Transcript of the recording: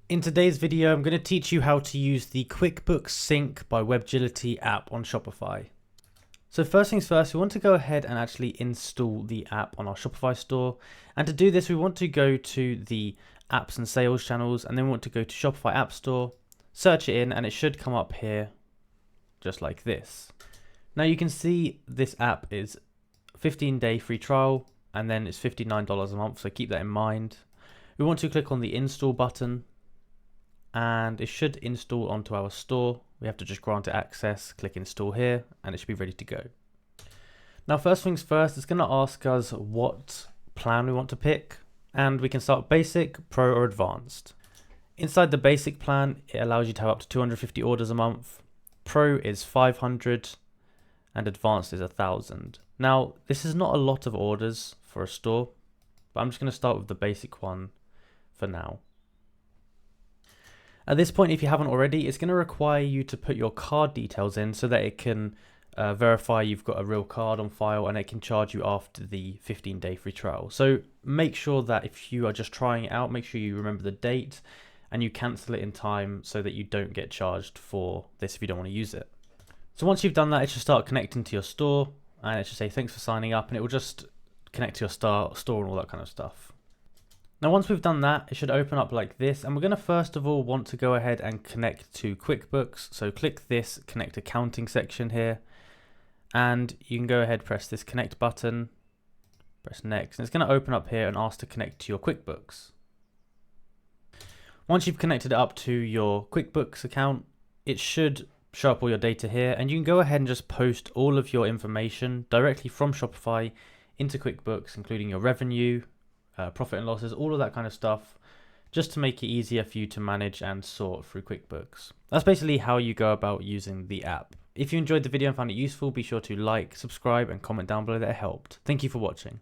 In today's video, I'm going to teach you how to use the QuickBooks Sync by Webgility app on Shopify. So first things first, we want to go ahead and actually install the app on our Shopify store. And to do this, we want to go to the apps and sales channels, and then we want to go to Shopify App Store, search it in, and it should come up here just like this. Now you can see this app is 15-day free trial, and then it's $59 a month, so keep that in mind. We want to click on the install button, and it should install onto our store. We have to just grant it access, click install here, and it should be ready to go. Now first things first, it's going to ask us what plan we want to pick, and we can start basic, pro or advanced. Inside the basic plan, it allows you to have up to 250 orders a month. Pro is 500 and advanced is 1,000. Now this is not a lot of orders for a store, but I'm just going to start with the basic one for now. At this point, if you haven't already, it's going to require you to put your card details in so that it can verify you've got a real card on file, and it can charge you after the 15-day free trial. So make sure that if you are just trying it out, make sure you remember the date and you cancel it in time so that you don't get charged for this if you don't want to use it. So once you've done that, it should start connecting to your store, and it should say thanks for signing up, and it will just connect to your store and all that kind of stuff. Now once we've done that, it should open up like this, and we're going to first of all want to go ahead and connect to QuickBooks. So click this connect accounting section here, and you can go ahead, press this connect button, press next, and it's going to open up here and ask to connect to your QuickBooks. Once you've connected it up to your QuickBooks account, it should show up all your data here, and you can go ahead and just post all of your information directly from Shopify into QuickBooks, including your revenue, profit and losses, all of that kind of stuff, just to make it easier for you to manage and sort through QuickBooks. That's basically how you go about using the app. If you enjoyed the video and found it useful, be sure to like, subscribe, and comment down below that it helped. Thank you for watching.